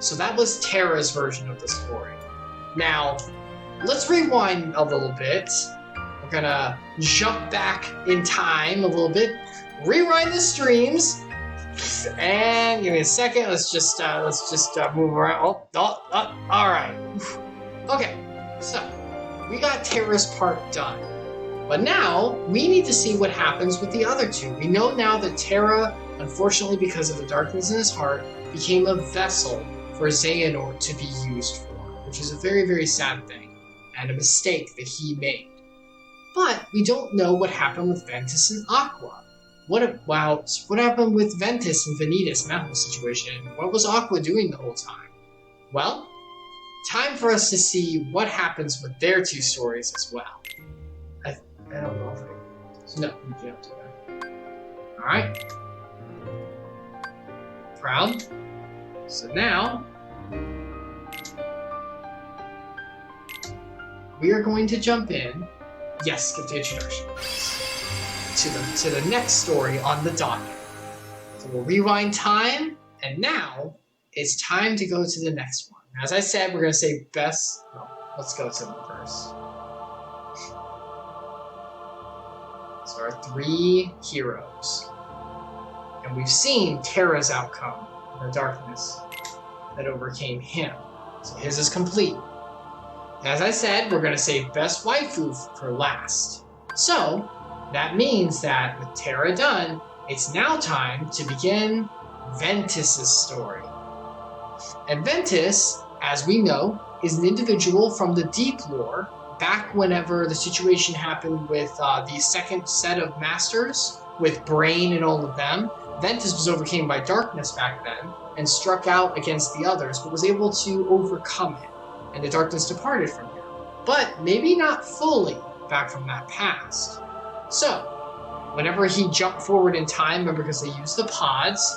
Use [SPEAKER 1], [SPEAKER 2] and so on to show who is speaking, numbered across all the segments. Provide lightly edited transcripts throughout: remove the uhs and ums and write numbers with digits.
[SPEAKER 1] So that was Terra's version of the story. Now, let's rewind a little bit. We're gonna jump back in time a little bit, rewind the streams, and give me a second. Let's just move around. All right. Okay, so we got Terra's part done, but now we need to see what happens with the other two. We know now that Terra, unfortunately, because of the darkness in his heart, became a vessel for Xehanort to be used for, which is a very, very sad thing and a mistake that he made. But we don't know what happened with Ventus and Aqua. What happened with Ventus and Vanitas in that whole situation? What was Aqua doing the whole time? Well, time for us to see what happens with their two stories as well. I don't know if I... No, you can't do that. Alright. Proud. So now... we are going to jump in. Yes, give the introduction. To the next story on the docket. So we'll rewind time, and now it's time to go to the next one. As I said, we're going to say best... No, let's go to them first. So our three heroes. And we've seen Terra's outcome in the darkness that overcame him. So his is complete. As I said, we're going to save best waifu for last. So, that means that with Terra done, it's now time to begin Ventus' story. And Ventus, as we know, is an individual from the Deep lore, back whenever the situation happened with the second set of masters, with Brain and all of them. Ventus was overcome by darkness back then, and struck out against the others, but was able to overcome it, and the darkness departed from him. But maybe not fully back from that past. So, whenever he jumped forward in time, remember because they used the pods,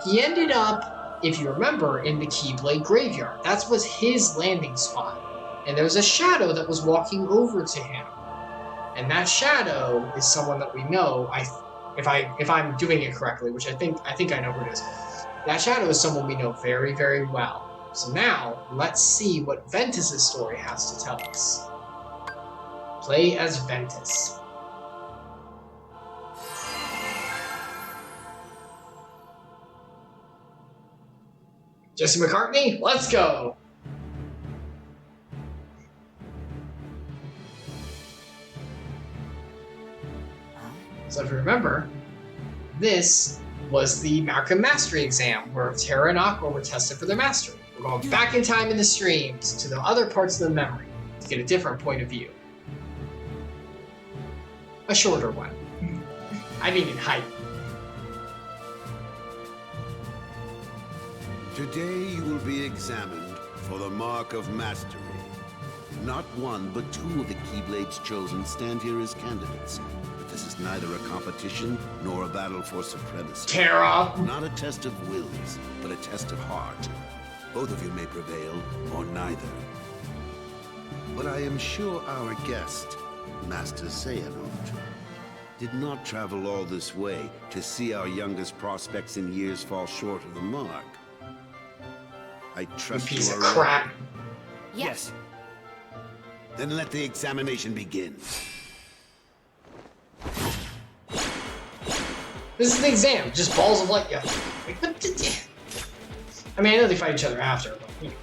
[SPEAKER 1] he ended up, if you remember, in the Keyblade Graveyard. That was his landing spot. And there was a shadow that was walking over to him. And that shadow is someone that we know, if I'm doing it correctly, which I think I know who it is. That shadow is someone we know very, very well. So now, let's see what Ventus' story has to tell us. Play as Ventus. Jesse McCartney, let's go! So if you remember, this was the Malcolm Mastery exam, where Terra and Aqua were tested for their mastery. We're going back in time in the streams to the other parts of the memory to get a different point of view. A shorter one. I mean in height.
[SPEAKER 2] Today you will be examined for the Mark of Mastery. Not one, but two of the Keyblade's chosen stand here as candidates. But this is neither a competition nor a battle for supremacy.
[SPEAKER 1] Terra!
[SPEAKER 2] Not a test of wills, but a test of heart. Both of you may prevail, or neither. But I am sure our guest, Master Xehanort, did not travel all this way to see our youngest prospects in years fall short of the mark. I trust you
[SPEAKER 1] piece
[SPEAKER 2] are
[SPEAKER 1] of crap.
[SPEAKER 3] Yes.
[SPEAKER 2] Then let the examination begin.
[SPEAKER 1] This is the exam, just balls of light. Yeah. I mean, I know they fight each other after, but you know.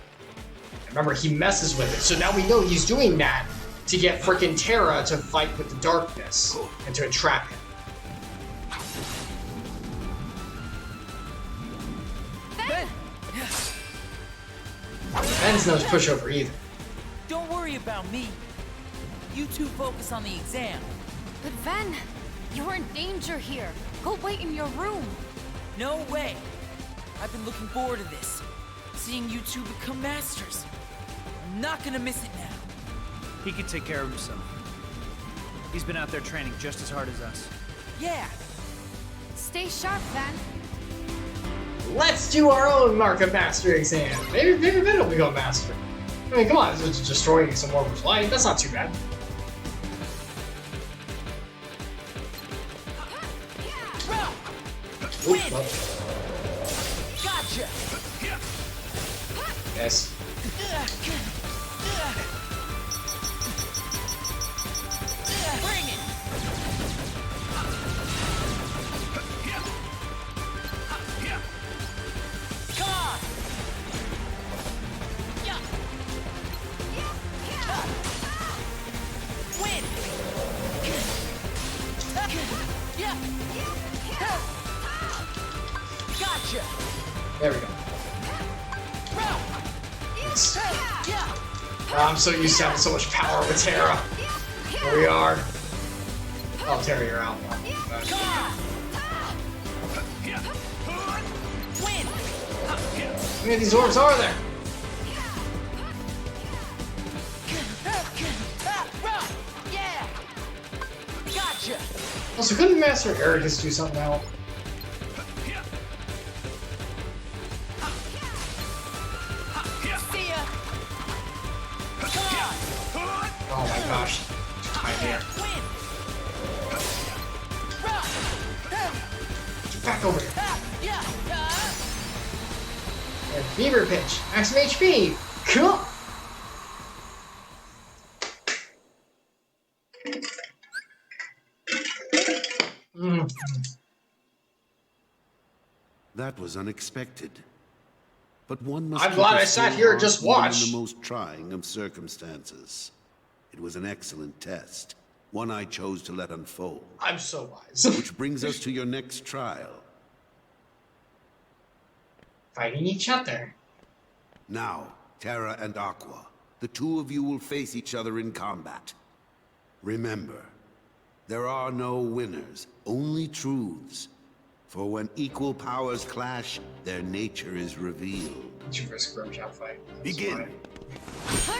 [SPEAKER 1] Remember, he messes with it, so now we know he's doing that to get frickin' Terra to fight with the darkness and to entrap him.
[SPEAKER 3] Ben!
[SPEAKER 1] Ben's no pushover either.
[SPEAKER 3] Don't worry about me. You two focus on the exam.
[SPEAKER 4] But Ven, you're in danger here. Go wait in your room.
[SPEAKER 3] No way. I've been looking forward to this. Seeing you two become masters. I'm not gonna miss it now.
[SPEAKER 5] He can take care of himself. He's been out there training just as hard as us.
[SPEAKER 3] Yeah.
[SPEAKER 4] Stay sharp, Ven.
[SPEAKER 1] Let's do our own Mark of Mastery exam. Maybe Ben will become master. I mean, come on, it's just destroying some more of his life. That's not too bad.
[SPEAKER 3] Win!
[SPEAKER 1] Ooh,
[SPEAKER 3] Gotcha!
[SPEAKER 1] Yes.
[SPEAKER 3] Bring it! Come on! Win! Gotcha!
[SPEAKER 1] There we go. Yes. Oh, I'm so used to having so much power with Terra. Here we are. Oh, Terra, you're out.
[SPEAKER 3] Come on! Win!
[SPEAKER 1] How many of these orbs are there?
[SPEAKER 3] Yeah! Gotcha!
[SPEAKER 1] Oh, so couldn't Master Eric just do something else?
[SPEAKER 3] See ya! Come on!
[SPEAKER 1] Oh my gosh. Time here.
[SPEAKER 3] Win!
[SPEAKER 1] Get back over here.
[SPEAKER 3] Yeah!
[SPEAKER 1] And Fever Pitch. Maximum HP. Cool.
[SPEAKER 2] That was unexpected. But one must
[SPEAKER 1] I'm
[SPEAKER 2] keep
[SPEAKER 1] glad
[SPEAKER 2] a
[SPEAKER 1] I sat
[SPEAKER 2] still
[SPEAKER 1] here and
[SPEAKER 2] heart
[SPEAKER 1] just
[SPEAKER 2] even
[SPEAKER 1] watched.
[SPEAKER 2] in the most trying of circumstances. It was an excellent test, one I chose to let unfold.
[SPEAKER 1] I'm so wise.
[SPEAKER 2] Which brings us to your next trial.
[SPEAKER 1] Fighting each other.
[SPEAKER 2] Now, Terra and Aqua, the two of you will face each other in combat. Remember, there are no winners, only truths. For when equal powers clash, their nature is revealed.
[SPEAKER 1] It's your first grudge out fight. That's
[SPEAKER 2] Begin.
[SPEAKER 1] fine.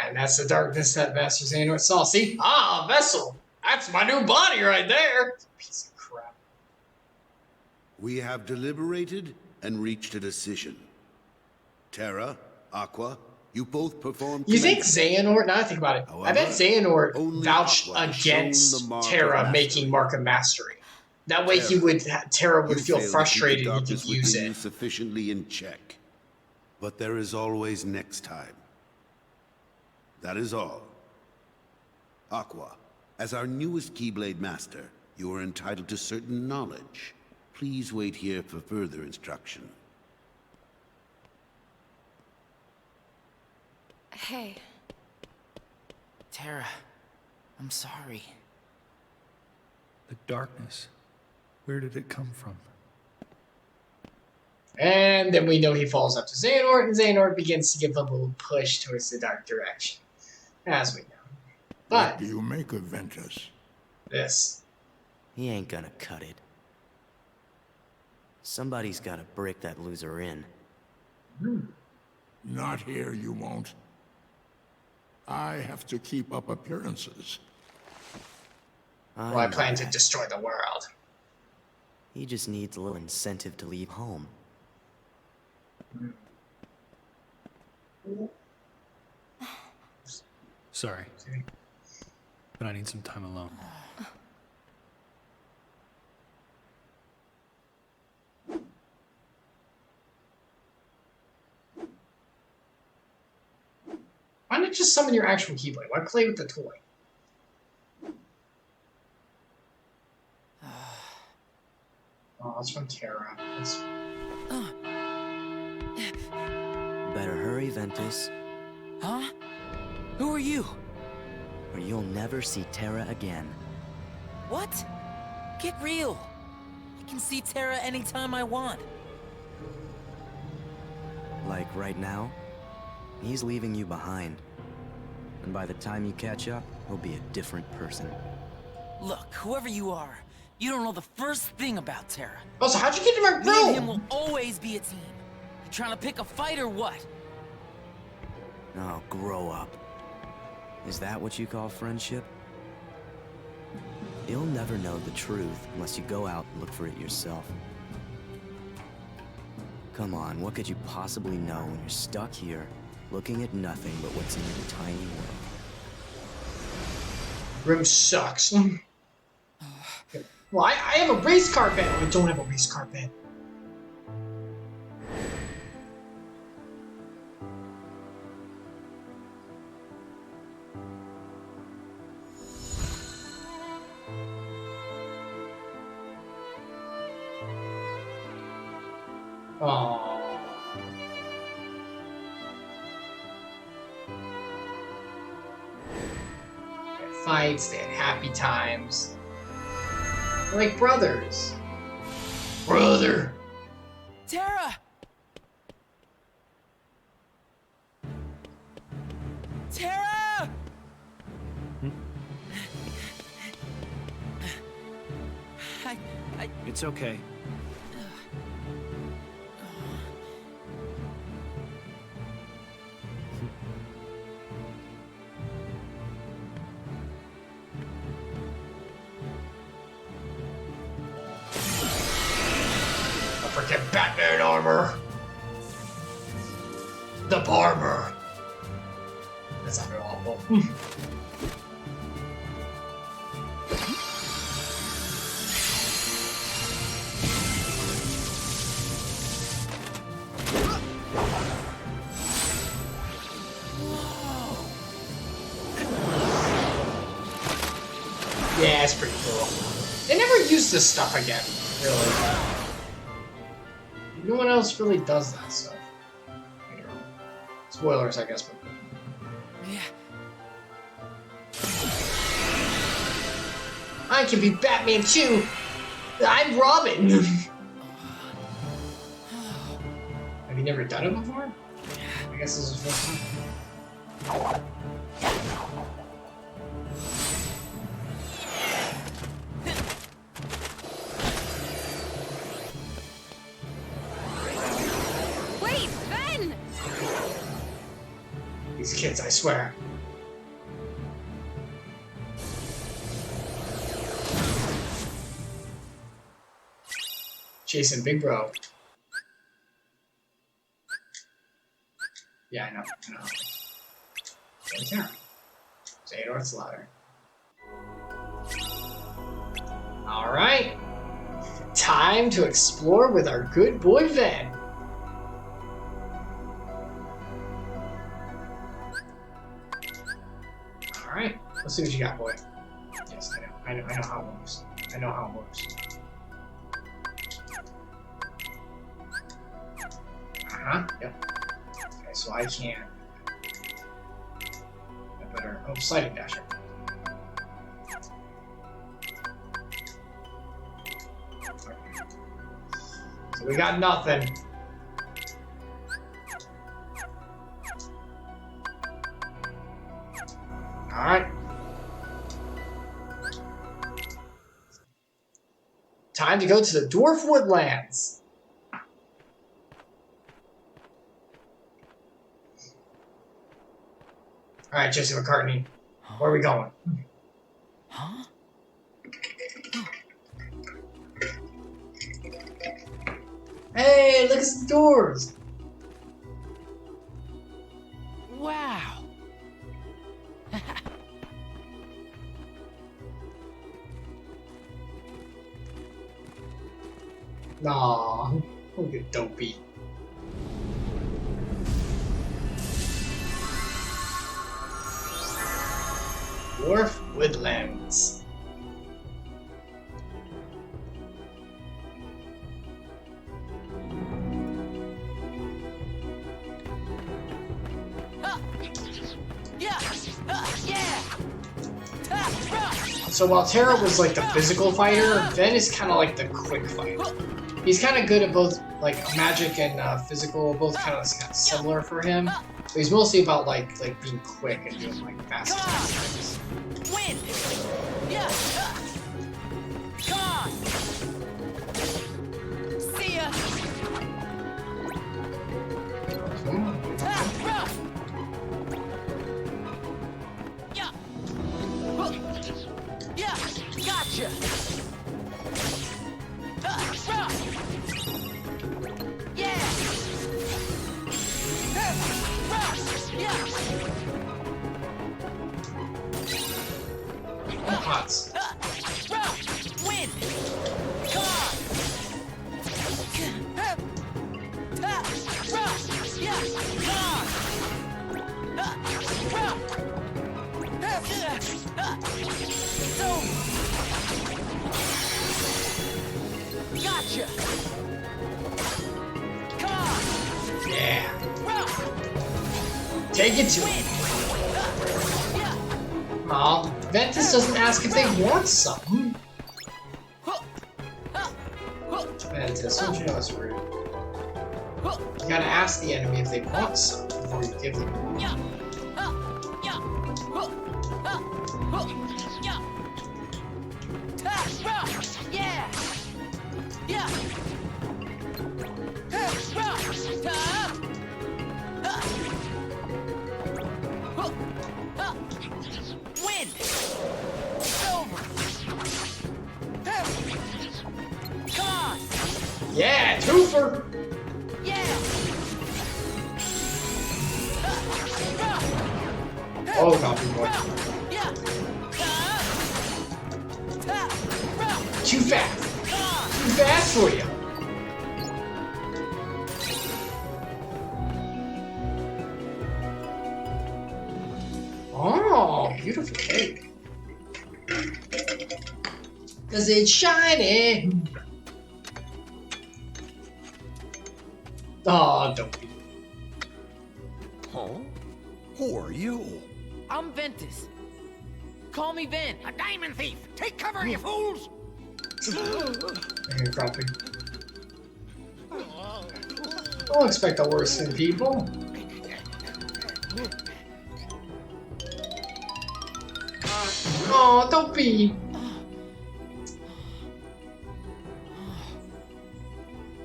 [SPEAKER 1] And that's the darkness that Master Xehanort saw. See? Ah, a vessel! That's my new body right there! Piece of crap.
[SPEAKER 2] We have deliberated and reached a decision. Terra, Aqua, you both performed.
[SPEAKER 1] You think
[SPEAKER 2] commendably.
[SPEAKER 1] Xehanort, now I think about it, I bet
[SPEAKER 2] However,
[SPEAKER 1] Xehanort
[SPEAKER 2] only
[SPEAKER 1] vouched
[SPEAKER 2] Aqua has shown
[SPEAKER 1] against
[SPEAKER 2] the mark of
[SPEAKER 1] Terra
[SPEAKER 2] mastery.
[SPEAKER 1] making Mark of Mastery. That way Terra would
[SPEAKER 2] You
[SPEAKER 1] feel
[SPEAKER 2] failed to keep the
[SPEAKER 1] frustrated he
[SPEAKER 2] darkness
[SPEAKER 1] could use
[SPEAKER 2] within you
[SPEAKER 1] it.
[SPEAKER 2] sufficiently in check. But there is always next time. That is all. Aqua, as our newest Keyblade Master, you are entitled to certain knowledge. Please wait here for further instruction.
[SPEAKER 4] Hey,
[SPEAKER 3] Terra, I'm sorry.
[SPEAKER 5] The darkness. Where did it come from?
[SPEAKER 1] And then we know he falls up to Xehanort, and Xehanort begins to give a little push towards the dark direction. As we know. But
[SPEAKER 6] What do you make of Ventus?
[SPEAKER 1] this.
[SPEAKER 7] He ain't gonna cut it. Somebody's gotta break that loser in.
[SPEAKER 6] Not here, you won't. I have to keep up appearances.
[SPEAKER 1] Well, I
[SPEAKER 7] know
[SPEAKER 1] plan to
[SPEAKER 7] that.
[SPEAKER 1] destroy the world.
[SPEAKER 7] He just needs a little incentive to leave home.
[SPEAKER 5] Sorry, but I need some time alone.
[SPEAKER 1] Why not just summon your actual Keyblade? Why play with the toy? Oh, it's from Terra. That's...
[SPEAKER 7] Better hurry, Ventus,
[SPEAKER 3] Huh? Who are you?
[SPEAKER 7] or you'll never see Terra again.
[SPEAKER 3] What? Get real. I can see Terra anytime I want.
[SPEAKER 7] Like right now, he's leaving you behind. And by the time you catch up, he'll be a different person.
[SPEAKER 3] Look, whoever you are, you don't know the first thing about Terra.
[SPEAKER 1] Also, how'd you get to my
[SPEAKER 3] Me and him
[SPEAKER 1] room?
[SPEAKER 3] will always be a team. You trying to pick a fight or what?
[SPEAKER 7] Oh, grow up. Is that what you call friendship? You'll never know the truth unless you go out and look for it yourself. Come on, what could you possibly know when you're stuck here, looking at nothing but what's in your tiny world?
[SPEAKER 1] Room sucks. Well, I have a race car bed. Oh, I don't have a race car bed. Oh. They had fights, they had happy times. They're like brothers. Brother!
[SPEAKER 3] Terra! Terra!
[SPEAKER 5] It's okay.
[SPEAKER 1] Forget Batman armor. The barber. That's not awful. Yeah, it's pretty cool. They never use this stuff again, really. No one else really does that stuff. Spoilers, I guess. But...
[SPEAKER 3] Yeah.
[SPEAKER 1] I can be Batman too. I'm Robin. Have you never done it before? I guess this is the first time. These kids, I swear. Chasing Big Bro. Yeah, I know. Terra. Xehanort's ladder. Alright. Time to explore with our good boy Ven. Alright, let's see what you got, boy. Yes, I know how it works. I know how it works. Yep. Okay, so I can't. I better. Oh, sliding dasher. Okay. So we got nothing. Alright. Time to go to the Dwarf Woodlands. Alright, Jesse McCartney. Where are we going?
[SPEAKER 3] Huh?
[SPEAKER 1] Hey, look at the doors.
[SPEAKER 3] Wow.
[SPEAKER 1] Aw, look at Dopey. Dwarf Woodlands. So while Terra was like the physical fighter, Ven is kind of like the quick fighter. He's kind of good at both like magic and physical, both kind of similar for him. But he's mostly about like being quick and doing like fast attacks.
[SPEAKER 3] Win! Yeah! Come on! See ya! Yeah! Yeah! Gotcha! Yeah!
[SPEAKER 1] pots.
[SPEAKER 3] Win! Come on! Gotcha! Come on!
[SPEAKER 1] Yeah. Take it to him. Aw, Ventus doesn't ask if they want something. Ventus, don't you know it's rude? You gotta ask the enemy if they want something before you give them.
[SPEAKER 3] Win! It's over! Come on!
[SPEAKER 1] Yeah, twofer!
[SPEAKER 3] Yeah!
[SPEAKER 1] Oh, copy boy. Too fast! Too fast for you! Oh, beautiful cake. Cause it's shiny. Oh, don't be.
[SPEAKER 2] Huh? Who are you?
[SPEAKER 3] I'm Ventus. Call me Ven.
[SPEAKER 8] A diamond thief! Take cover, you fools!
[SPEAKER 1] You're dropping. Don't expect the worst in people. Oh, don't be.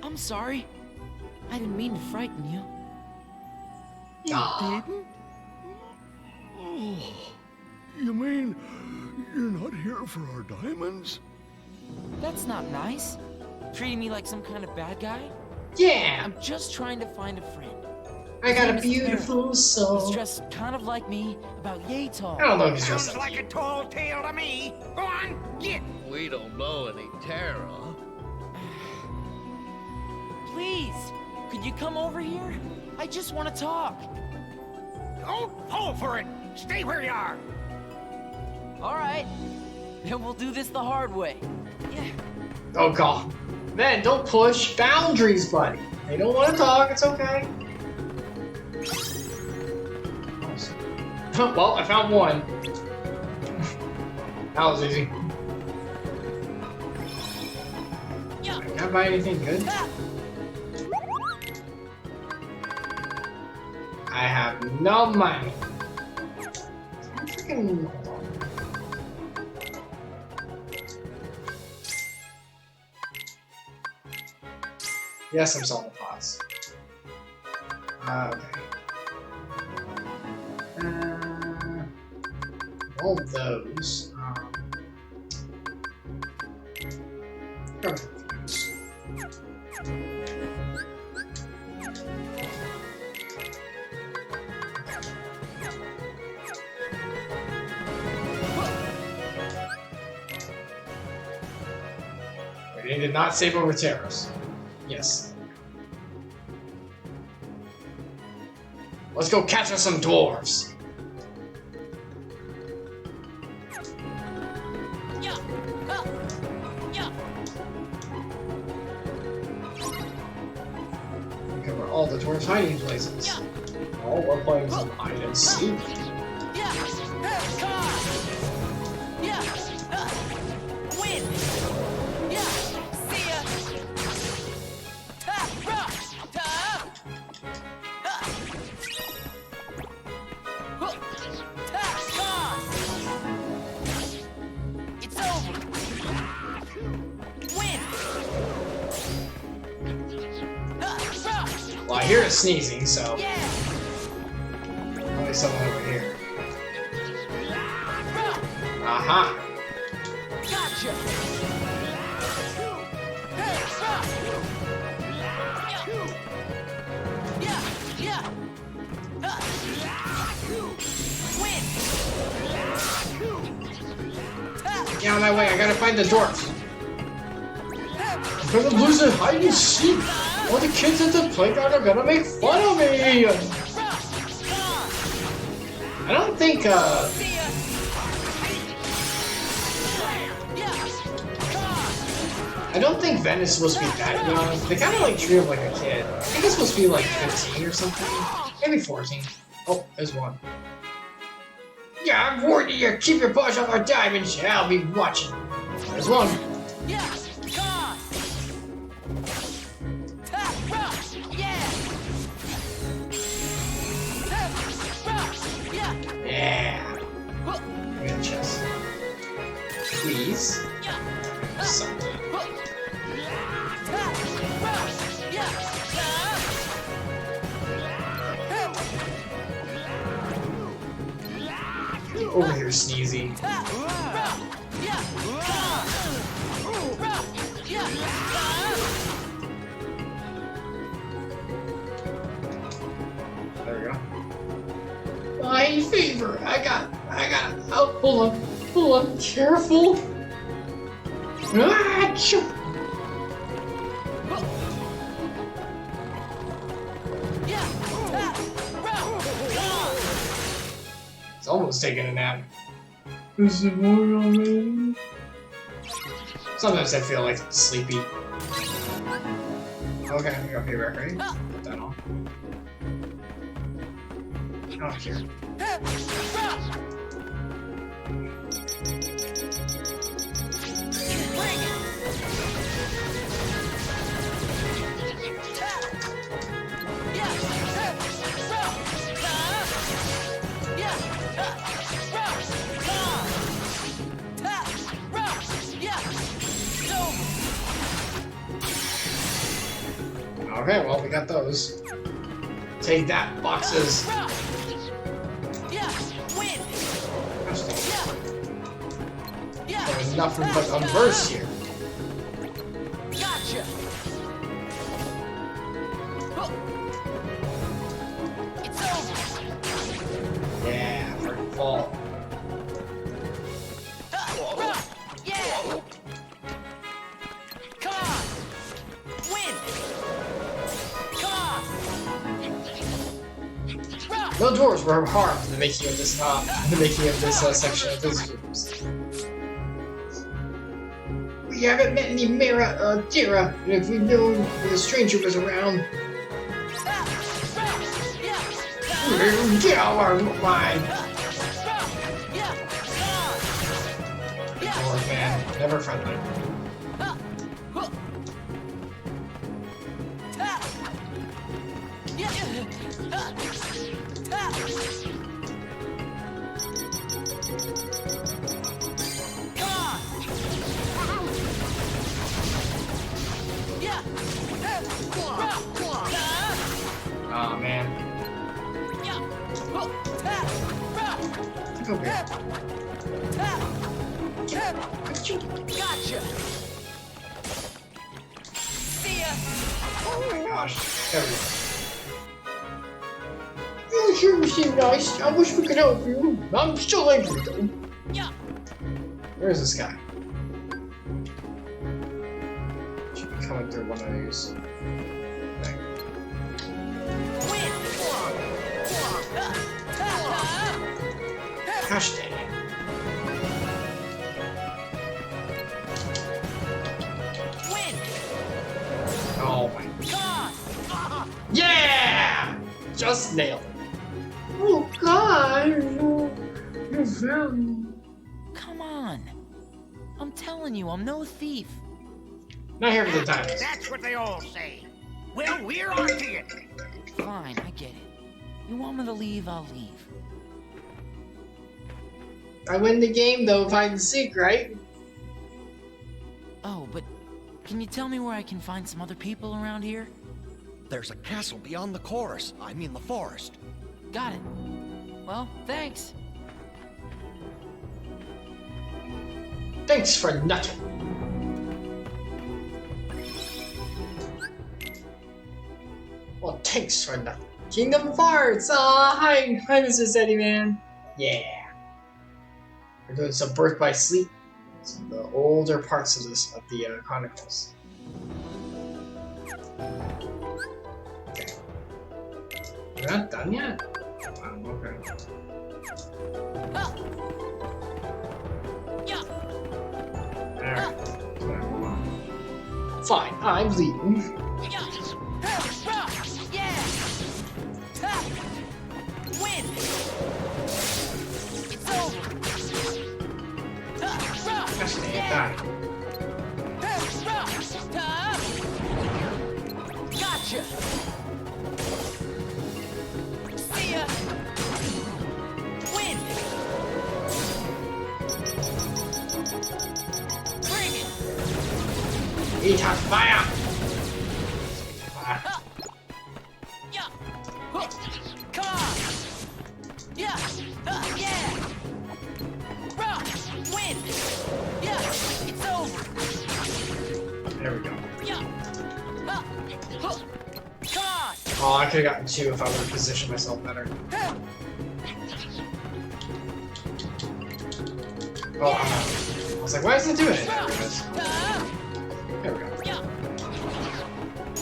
[SPEAKER 3] I'm sorry. I didn't mean to frighten you.
[SPEAKER 1] Ah.
[SPEAKER 6] You mean you're not here for our diamonds?
[SPEAKER 3] That's not nice. Treating me like some kind of bad guy.
[SPEAKER 1] Yeah,
[SPEAKER 3] I'm just trying to find a friend.
[SPEAKER 1] I got a
[SPEAKER 3] His name is
[SPEAKER 1] beautiful
[SPEAKER 3] Terra. He's
[SPEAKER 1] soul.
[SPEAKER 3] dressed kind of like me, about yay tall.
[SPEAKER 1] I don't know if he's
[SPEAKER 8] Sounds
[SPEAKER 1] just
[SPEAKER 8] like a tall tale to me. Go on, get!
[SPEAKER 9] We don't know any Terra.
[SPEAKER 3] Please, could you come over here? I just want to talk.
[SPEAKER 8] Don't fall for it! Stay where you are!
[SPEAKER 3] All right, then we'll do this the hard way. Yeah.
[SPEAKER 1] Oh god. Then don't push boundaries, buddy. They don't want to talk, it's okay. Well, I found one. That was easy. Can I buy anything good? I have no money. Freaking hold on. Yes, I'm selling the pots. Okay. All of those. Okay. They did not save over Terra's. Yes. Let's go catch us some dwarves. Cover all the dwarves' hiding places. Oh, we're playing some hide and seek.
[SPEAKER 3] Win! See ya! It's over! Win!
[SPEAKER 1] Well, I hear it sneezing, so
[SPEAKER 3] Yeah!
[SPEAKER 1] probably someone over here. Aha!
[SPEAKER 3] Gotcha! Win!
[SPEAKER 1] Get out of my way, I gotta find the dwarf. I'm gonna lose a hide and seek. All the kids at the playground are gonna make fun of me. I don't think, I don't think Ventus is supposed to be that young. They kind of like treat him like a kid. I think it's supposed to be like 15 or something. Maybe 14. Oh, there's one. Yeah, I'm warning you. Keep your paws off our diamonds. I'll be watching. There's one.
[SPEAKER 3] Yeah.
[SPEAKER 1] Yeah. Give me the chest. Please. Something. Over here, Sneezy. There we go. My fever. I got. Oh, hold on. Careful. Ah, it's almost taking a nap. Is it morning already? Sometimes I feel like sleepy. Okay, I got payback, right? Put that on. I don't care. Okay, well, we got those. Take that, boxes. There's nothing but unverse here.
[SPEAKER 3] Gotcha. It's over.
[SPEAKER 1] Yeah, freaking fall.
[SPEAKER 3] Yeah. Come on. Win. Come on.
[SPEAKER 1] No dwarves were harmed in the making of this section of visitors. We haven't met any Terra, and if we knew the stranger was around, get out of our mind. Dwarf man, never friendly. Oh man. Go here.
[SPEAKER 3] Gotcha. See ya.
[SPEAKER 1] Oh my gosh. There we go. You sure seem nice. I wish we could help you. I'm still angry though.
[SPEAKER 3] Yeah.
[SPEAKER 1] Where's this guy? Should be coming through one of these. There. Gosh dang it. Oh my god. Yeah! Just nailed it. Oh god. You found me.
[SPEAKER 3] Come on. I'm telling you, I'm no thief.
[SPEAKER 1] Not here for the diamonds.
[SPEAKER 8] That's what they all say. Well, we're on to you.
[SPEAKER 3] Fine, I get it. You want me to leave, I'll leave.
[SPEAKER 1] I win the game though, if hide and seek, right?
[SPEAKER 3] Oh, but can you tell me where I can find some other people around here?
[SPEAKER 10] There's a castle beyond the chorus. I mean the forest.
[SPEAKER 3] Got it. Well, thanks.
[SPEAKER 1] Thanks for nothing. Well, thanks for nothing. Kingdom of Hearts! Hi, Mr. Steady Man. Yeah. We're doing some Birth by Sleep. Some of the older parts of the Chronicles. Okay. We're not done yet? Okay. Alright. Fine, I'm leaving.
[SPEAKER 3] Win! It's over!
[SPEAKER 1] Gosh dang it, die.
[SPEAKER 3] Gotcha! See ya! Win! Bring it!
[SPEAKER 1] Eat hot fire!
[SPEAKER 3] Yeah! Come on! Yeah! Yeah! Rock! Win! Yeah! It's over!
[SPEAKER 1] There we go.
[SPEAKER 3] Yeah! Come on!
[SPEAKER 1] Oh, I could've gotten 2 if I would've positioned myself better. Oh, I was like, why isn't it doing it? There it is. There we go.
[SPEAKER 3] Yeah!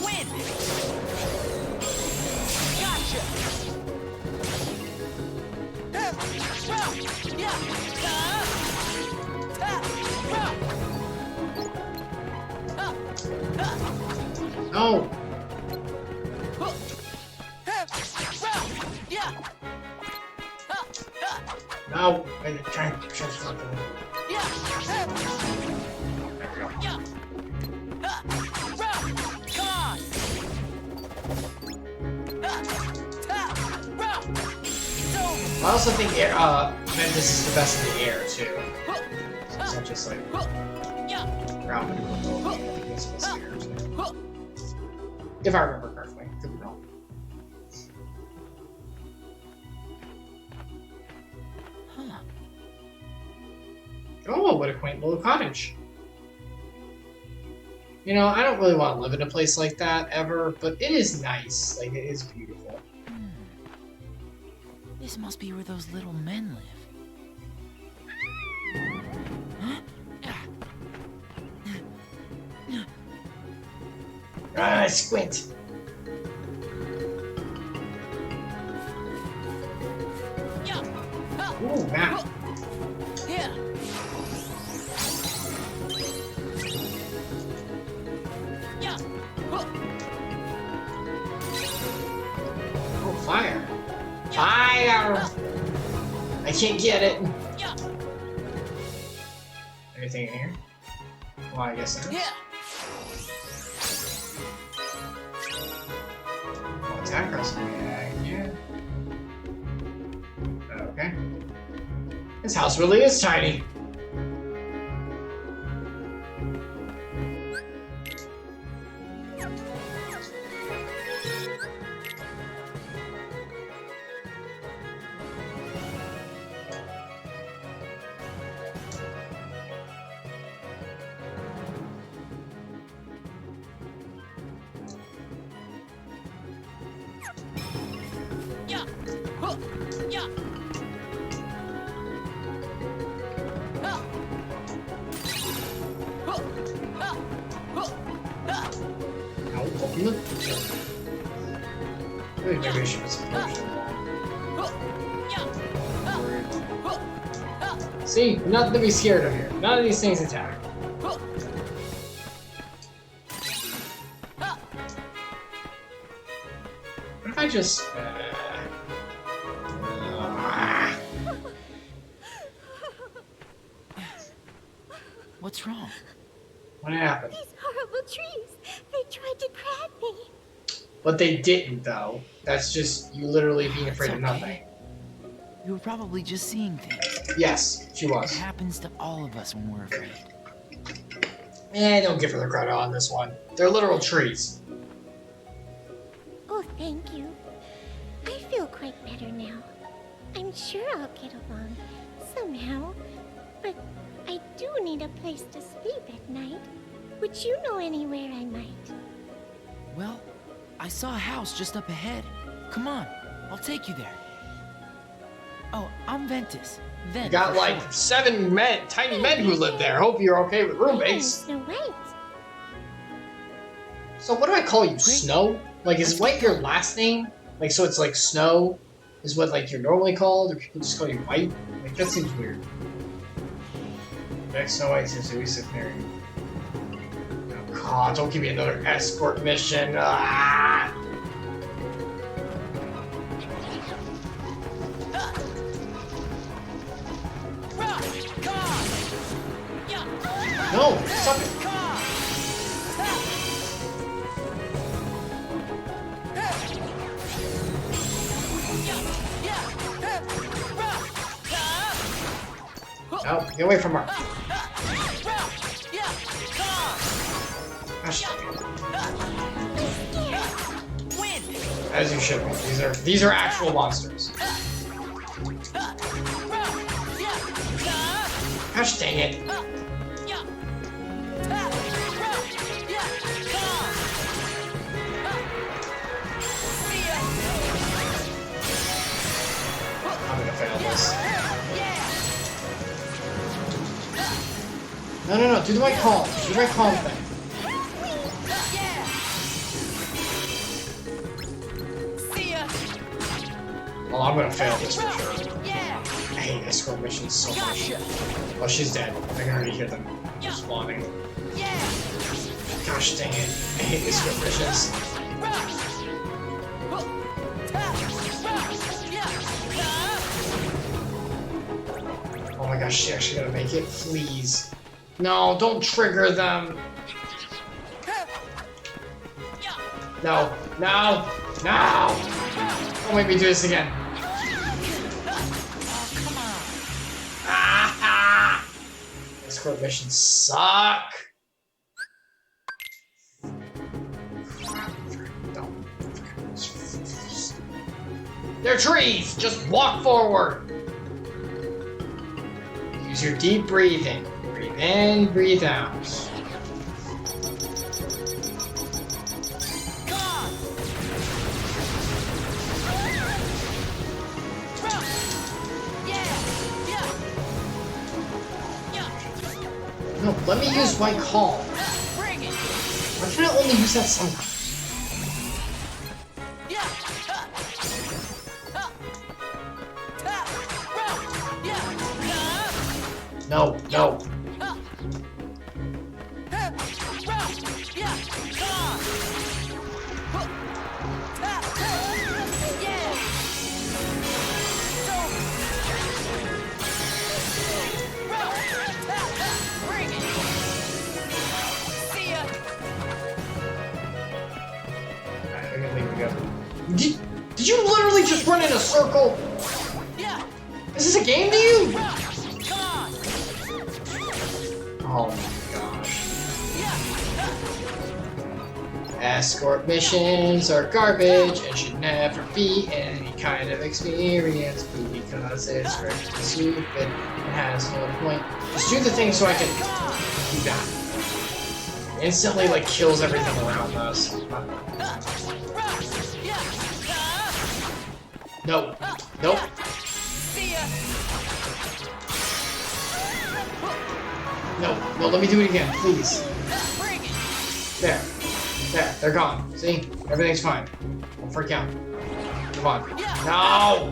[SPEAKER 3] Win! Gotcha! Yeah!
[SPEAKER 1] No! No! I'm trying to change something. I also think Ventus is the best in the air too. It's not just like ground maneuverability. I think it's the best in the air too. If I remember correctly, could be wrong. Oh, what a quaint little cottage. You know, I don't really want to live in a place like that ever, but it is nice. Like, it is beautiful.
[SPEAKER 3] This must be where those little men live. Huh?
[SPEAKER 1] Squint. Ooh, map.
[SPEAKER 3] Yeah.
[SPEAKER 1] Oh, fire. Fire! I can't get it. Anything in here? Well, I guess so.
[SPEAKER 3] Yeah.
[SPEAKER 1] Oh, attack us. Yeah. Okay. This house really is tiny. Maybe I should put some potion. See? Nothing to be scared of here. None of these things attack. What if I just...
[SPEAKER 3] What's wrong?
[SPEAKER 1] What happened?
[SPEAKER 11] These horrible trees. They tried to grab me.
[SPEAKER 1] But they didn't, though. That's just you literally being afraid of nothing.
[SPEAKER 3] You were probably just seeing things.
[SPEAKER 1] Yes, she was.
[SPEAKER 3] It happens to all of us when we're afraid.
[SPEAKER 1] Don't give her the credit on this one. They're literal trees.
[SPEAKER 11] Oh, thank you. I feel quite better now. I'm sure I'll get along somehow. But I do need a place to sleep at night. Would you know anywhere I might?
[SPEAKER 3] Well, I saw a house just up ahead. Come on, I'll take you there. Oh, I'm Ventus.
[SPEAKER 1] You got like 7 men, tiny men who live there. Hope you're okay with roommates.
[SPEAKER 11] Snow White.
[SPEAKER 1] So what do I call you? Snow? Like, is White your last name? Like, so it's like Snow is what like you're normally called, or people just call you White? Like, that seems weird. Next Snow White seems to be married. Oh god, don't give me another escort mission. Ah! No, stop it. No, get away from her. Gosh. As you should be. These are actual monsters. Gosh dang it. I'm gonna fail this. No, do the right calm. Do the right calm thing. Well, I'm gonna fail this for sure. I hate escort missions so much. Oh, she's dead. I can already hear them spawning. Gosh dang it. I hate escort missions. Oh my gosh, she's actually gonna make it? Please. No, don't trigger them. No, no, no! Don't make me do this again. Ah! Escort missions suck. They're trees! Just walk forward! Use your deep breathing. Breathe in, breathe out. No, let me use White Calm. Why can I only use that sometimes? No, no. Did you literally just run in a circle? Is this a game to you? Oh my gosh. Escort missions are garbage and should never be any kind of experience because it's freaking stupid and has no point. Just do the thing so I can do that. Instantly like kills everything around us. No. Nope. No, let me do it again, please. There. There, they're gone. See? Everything's fine. Don't freak out. Come on. No!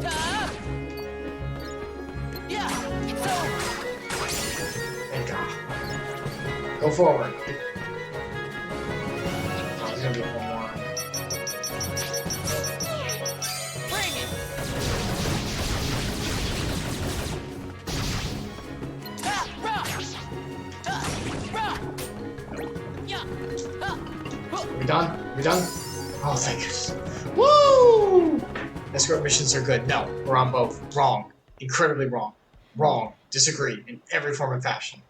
[SPEAKER 1] Thank God. Go forward. Oh, there's gonna be one more. We done? We done? Oh, thank goodness. Woo! Escort missions are good. No, we're on both. Wrong. Incredibly wrong. Wrong. Disagree in every form and fashion.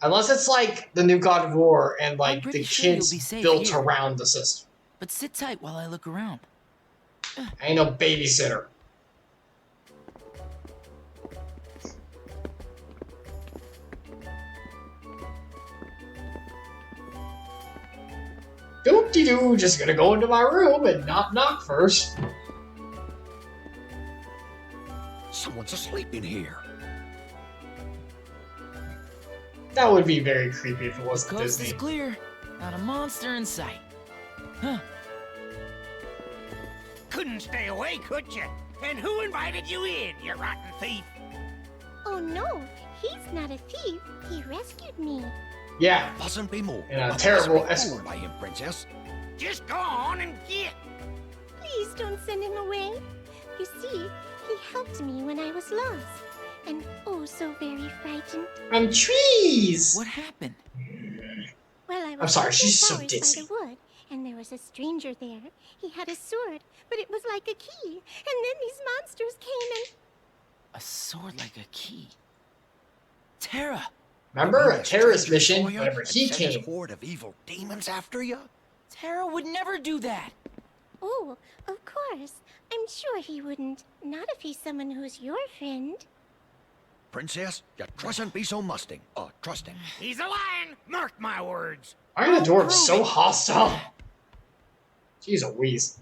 [SPEAKER 1] Unless it's like the new God of War and like the kids built around the system.
[SPEAKER 3] But sit tight while I look around.
[SPEAKER 1] I ain't no babysitter. Doop-de-doo, just gonna go into my room and not knock first.
[SPEAKER 10] Someone's asleep in here.
[SPEAKER 1] That would be very creepy if it wasn't
[SPEAKER 3] Coast
[SPEAKER 1] Disney.
[SPEAKER 3] is clear. Not a monster in sight. Huh.
[SPEAKER 8] Couldn't stay away, could you? And who invited you in, you rotten thief?
[SPEAKER 11] Oh no, he's not a thief. He rescued me.
[SPEAKER 1] Yeah,
[SPEAKER 10] Mustn't be more.
[SPEAKER 1] in a
[SPEAKER 10] Must
[SPEAKER 1] terrible
[SPEAKER 10] be
[SPEAKER 1] escort.
[SPEAKER 10] fooled by him, princess.
[SPEAKER 8] Just go on and get.
[SPEAKER 11] Please don't send him away. You see, he helped me when I was lost. And oh, so very frightened.
[SPEAKER 1] I'm trees!
[SPEAKER 3] What happened?
[SPEAKER 11] Well, I was
[SPEAKER 1] I'm sorry, she's so
[SPEAKER 11] flowers by
[SPEAKER 1] ditzy.
[SPEAKER 11] the wood, and there was a stranger there. He had a sword, but it was like a key. And then these monsters came and...
[SPEAKER 3] A sword like a key. Terra!
[SPEAKER 1] Remember
[SPEAKER 10] You
[SPEAKER 1] a terrorist
[SPEAKER 10] stranger
[SPEAKER 1] mission
[SPEAKER 10] saw you
[SPEAKER 1] whenever
[SPEAKER 10] and
[SPEAKER 1] he
[SPEAKER 10] sent his
[SPEAKER 1] came?
[SPEAKER 10] horde of evil demons after you?
[SPEAKER 3] Terra would never do that!
[SPEAKER 11] Oh, of course. I'm sure he wouldn't. Not if he's someone who's your friend.
[SPEAKER 10] Princess, you trustn't be so trusting.
[SPEAKER 8] He's a lion. Mark my words.
[SPEAKER 1] Why are the dwarves so hostile? Jeez Louise.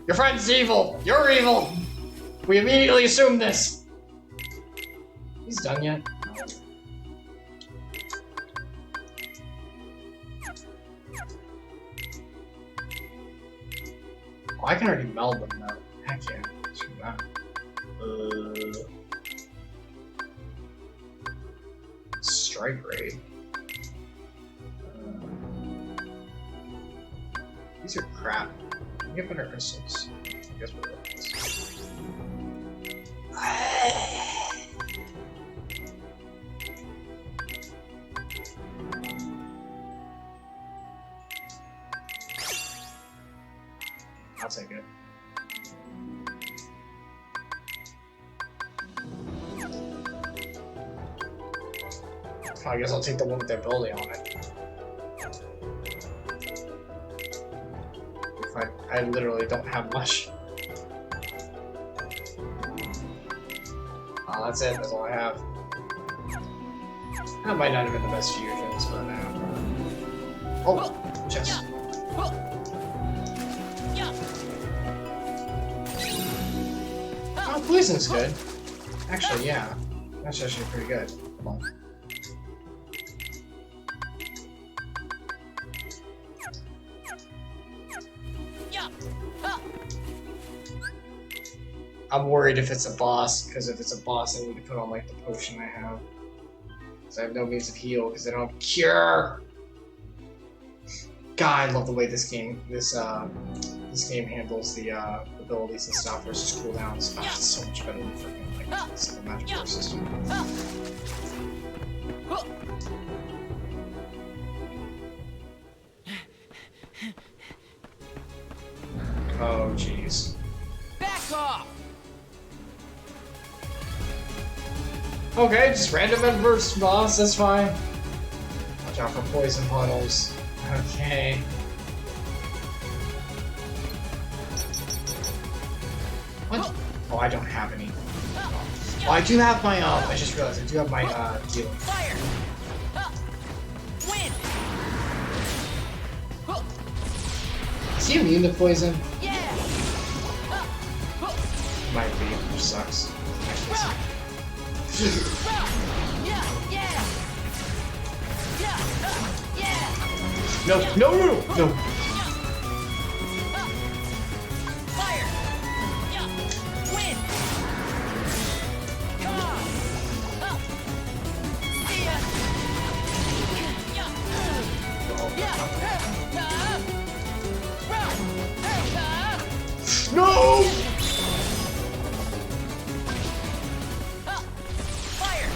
[SPEAKER 1] Your friend's evil! You're evil! We immediately assume this! He's done yet? No. Oh, I can already meld them though. Heck yeah. Screw that. Strike rate. These are crap. We get better crystals. I guess we're like this. I'll take it. I guess I'll take the one with the ability on it. If I literally don't have much. Oh, that's it. That's all I have. That might not have been the best fusions, but oh, chest. Oh, poison's good. Actually, yeah. That's actually pretty good. Come on. I'm worried if it's a boss, because if it's a boss, I need to put on like the potion I have. Because I have no means of heal, because I don't have cure. God, I love the way this game handles the abilities and stuff versus cooldowns. Oh, it's so much better than freaking like the magic core system. Oh jeez.
[SPEAKER 3] Back off!
[SPEAKER 1] Okay, just random adverse boss, that's fine. Watch out for poison puddles. Okay. What? Oh, I don't have any. Oh, I do have my, I just realized I do have my, dealing.
[SPEAKER 3] Fire! Wind!
[SPEAKER 1] Is he immune to poison?
[SPEAKER 3] Yeah!
[SPEAKER 1] Might be, which sucks. No, no, no, no!
[SPEAKER 3] Fire! Wind! Come on! See ya!
[SPEAKER 1] No!
[SPEAKER 3] Fire!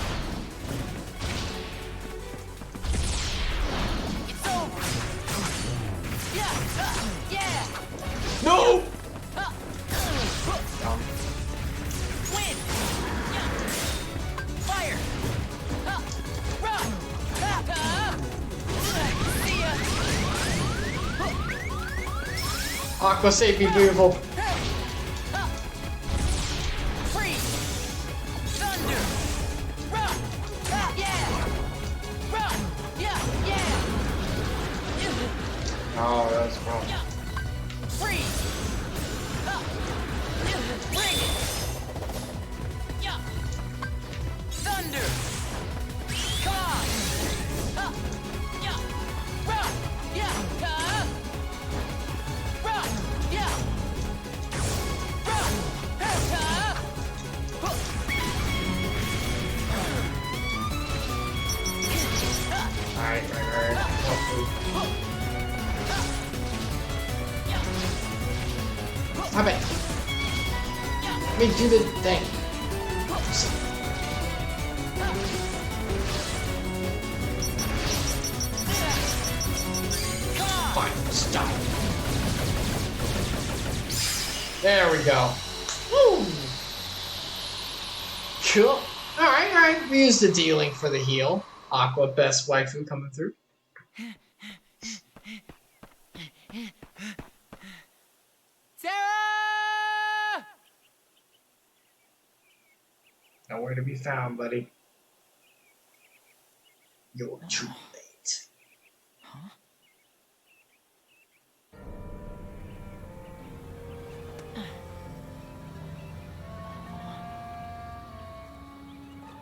[SPEAKER 3] It's over! Yeah!
[SPEAKER 1] No!
[SPEAKER 3] Wind! Fire! Run! See ya!
[SPEAKER 1] Aqua, save me, beautiful.
[SPEAKER 3] Freeze! Thunder! Run! Yeah! Run! Yeah!
[SPEAKER 1] Oh, that's wrong.
[SPEAKER 3] Freeze! Bring it!
[SPEAKER 1] me do the thing. Fine, stop. There we go. Woo! Cool. Alright. We used the dealing for the heal. Aqua, best waifu coming through.
[SPEAKER 3] Terra!
[SPEAKER 1] Nowhere to be found, buddy. You're too late.
[SPEAKER 3] Huh?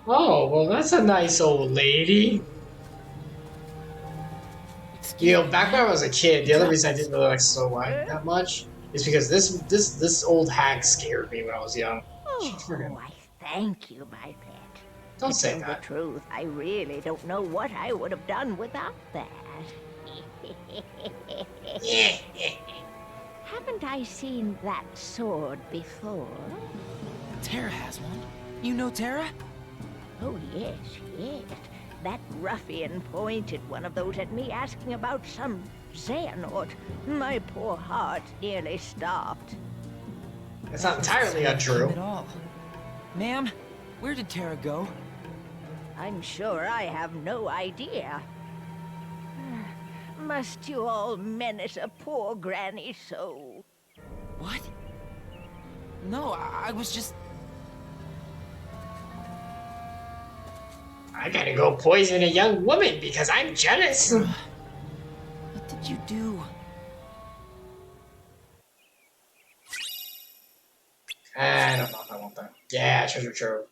[SPEAKER 1] Oh, well, that's a nice old lady. You know, back when I was a kid, the other reason I didn't really like Snow White that much is because this old hag scared me when I was young.
[SPEAKER 12] Oh, I thank you, my pet.
[SPEAKER 1] Don't
[SPEAKER 12] to
[SPEAKER 1] say
[SPEAKER 12] tell
[SPEAKER 1] that.
[SPEAKER 12] the truth, I really don't know what I would have done without that. Haven't I seen that sword before?
[SPEAKER 3] Terra has one. You know Terra?
[SPEAKER 12] Oh, yes. That ruffian pointed one of those at me asking about some Xehanort. My poor heart nearly stopped.
[SPEAKER 1] It's not entirely untrue.
[SPEAKER 3] At all. Ma'am, where did Terra go?
[SPEAKER 12] I'm sure I have no idea. Must you all menace a poor granny so?
[SPEAKER 3] What? No, I was just...
[SPEAKER 1] I gotta go poison a young woman because I'm jealous.
[SPEAKER 3] What did you do?
[SPEAKER 1] I don't know if I want that. Yeah, treasure trove.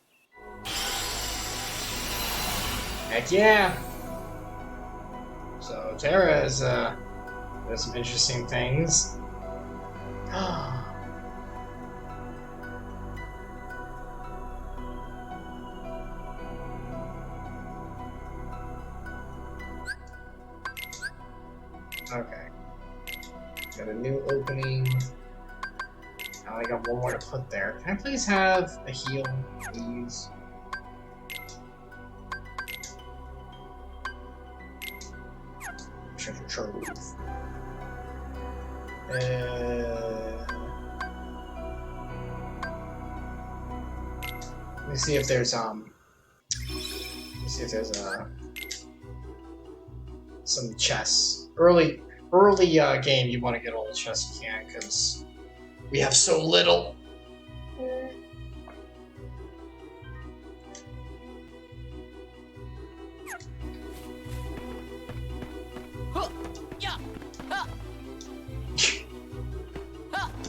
[SPEAKER 1] Heck yeah. So Terra is there's some interesting things. Okay. Got a new opening. Now I got one more to put there. Can I please have a heal, please? Treasure trove. Let me see if there's some chests. Early game, you want to get all the chests you can because we have so little.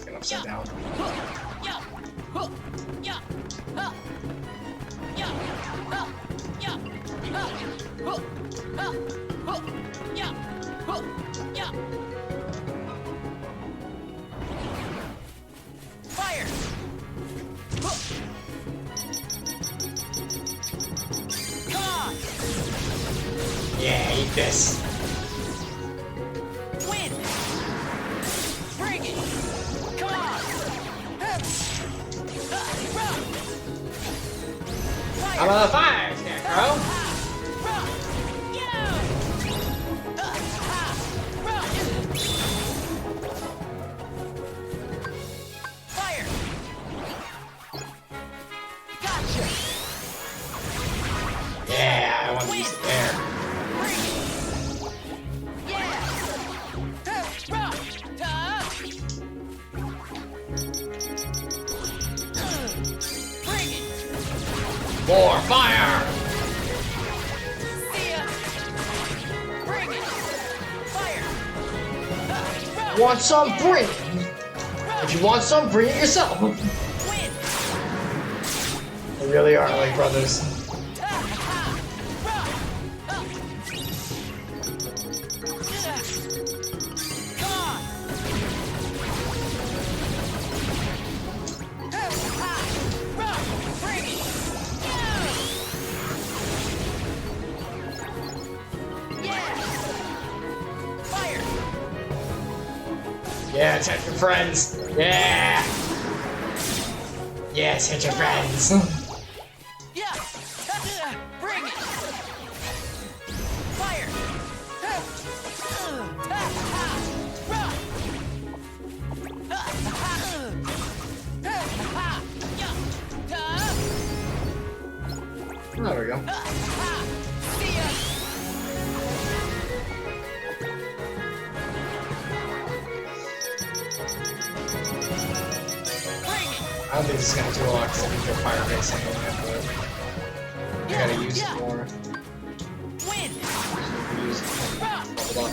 [SPEAKER 1] Get upside down.
[SPEAKER 3] Fire! Come on!
[SPEAKER 1] Yeah, eat this.
[SPEAKER 3] Win! Bring it! Come on!
[SPEAKER 1] I'm on the fire, Scarecrow.
[SPEAKER 3] Fire! Gotcha!
[SPEAKER 1] Yeah, I want to use it there. More fire! Want some? Bring it! If you want some, bring it yourself! They really are like brothers. Yeah, attack your friends. Yeah. Yes, hit your friends.
[SPEAKER 3] Yeah! Bring it! Fire!
[SPEAKER 1] There we go.
[SPEAKER 3] See ya!
[SPEAKER 1] I don't think this is gonna do a lot because I think they're fire based anyway, but I gotta use it more.
[SPEAKER 3] Win!
[SPEAKER 1] Use it. Hold on.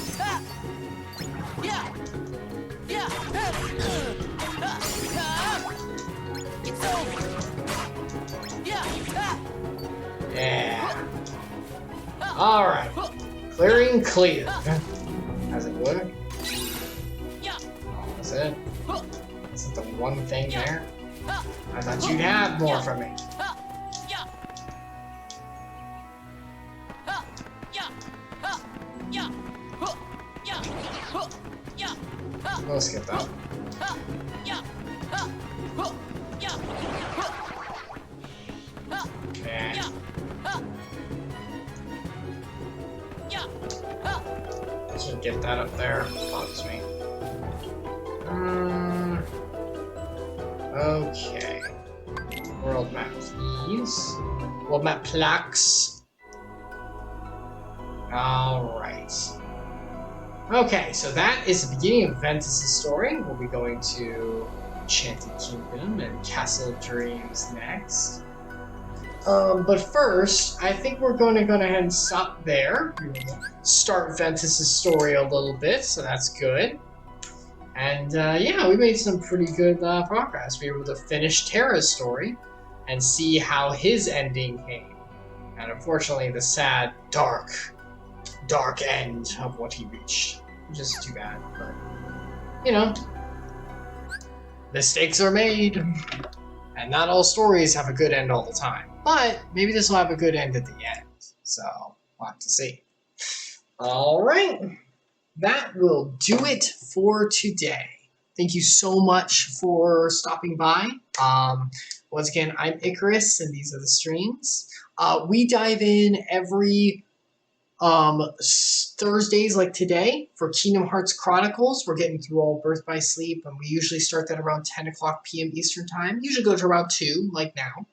[SPEAKER 3] Yeah! Yeah! It's over! Yeah!
[SPEAKER 1] Yeah. Alright. Clearing clear. How's it work? That's it. Is it the one thing there? I thought you'd have more from me. We'll skip that. Okay. Should get that up there. Bothers me. Okay. World map, please. World map plaques. Alright. Okay, so that is the beginning of Ventus' story. We'll be going to Enchanted Kingdom and Castle of Dreams next. But first, I think we're going to go ahead and stop there. We're going to start Ventus' story a little bit, so that's good. And yeah, we made some pretty good progress. We were able to finish Terra's story and see how his ending came. And unfortunately, the sad, dark end of what he reached, which is too bad. But, you know, mistakes are made. And not all stories have a good end all the time. But maybe this will have a good end at the end. So, we'll have to see. Alright. That will do it for today. Thank you so much for stopping by. Once again, I'm Icarus, and these are the streams. We dive in every Thursdays like today for Kingdom Hearts Chronicles. We're getting through all Birth by Sleep, and we usually start that around 10 o'clock p.m. Eastern Time. Usually go to around 2, like now.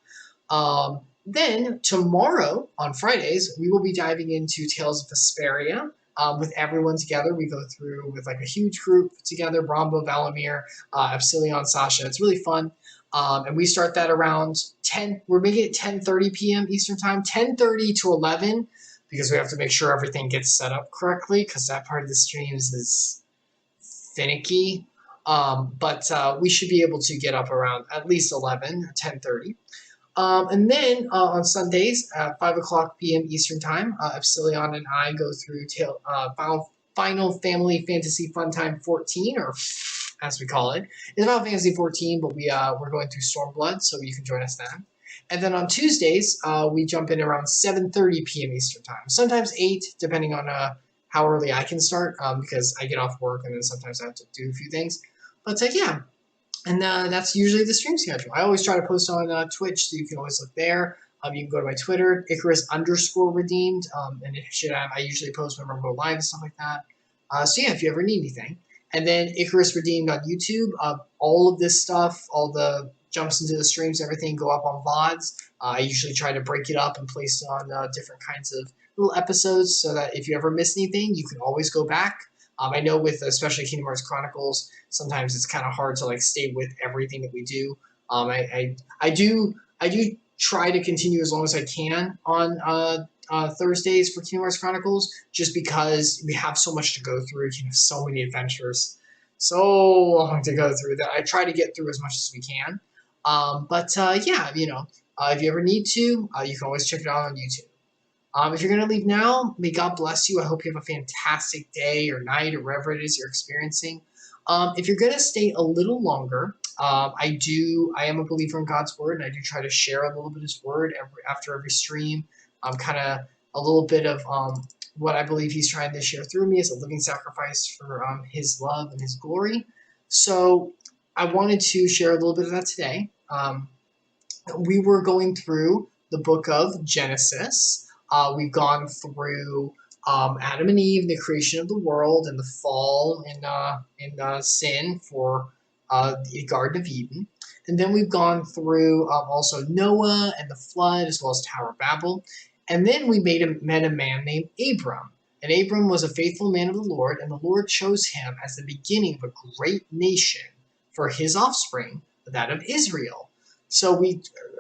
[SPEAKER 1] Then, tomorrow, on Fridays, we will be diving into Tales of Vesperia. With everyone together, we go through with like a huge group together, Brombo, Valamir, Epsilon, Sasha. It's really fun. And we start that around 10, we're making it 10:30 p.m. Eastern Time, 10:30 to 11, because we have to make sure everything gets set up correctly, because that part of the streams is finicky. But we should be able to get up around at least 11, 10:30. And then on Sundays at 5 o'clock p.m. Eastern Time, Epsilon and I go through Final Family Fantasy Fun Time 14, or as we call it. It's Final Fantasy 14, but we're going through Stormblood, so you can join us then. And then on Tuesdays, we jump in around 7:30 p.m. Eastern Time. Sometimes 8, depending on how early I can start, because I get off work and then sometimes I have to do a few things. But yeah. And that's usually the stream schedule. I always try to post on Twitch, so you can always look there. You can go to my Twitter, Icarus_redeemed, and I usually post when I go live and stuff like that. So yeah, if you ever need anything. And then Icarus Redeemed on YouTube. All of this stuff, all the jumps into the streams, everything go up on VODs. I usually try to break it up and place it on different kinds of little episodes, so that if you ever miss anything, you can always go back. I know with especially Kingdom Hearts Chronicles, sometimes it's kind of hard to like stay with everything that we do. I do try to continue as long as I can on Thursdays for Kingdom Hearts Chronicles, just because we have so much to go through. You have so many adventures, so long to go through that I try to get through as much as we can. But yeah, you know, if you ever need to, you can always check it out on YouTube. If you're going to leave now, may God bless you. I hope you have a fantastic day or night or wherever it is you're experiencing. If you're going to stay a little longer, I am a believer in God's word, and I do try to share a little bit of his word after every stream. Kind of a little bit of what I believe he's trying to share through me as a living sacrifice for his love and his glory. So I wanted to share a little bit of that today. we were going through the book of Genesis. We've gone through Adam and Eve, the creation of the world, and the fall and sin for the Garden of Eden. And then we've gone through also Noah and the flood, as well as Tower of Babel. And then we met a man named Abram. And Abram was a faithful man of the Lord, and the Lord chose him as the beginning of a great nation for his offspring, that of Israel. So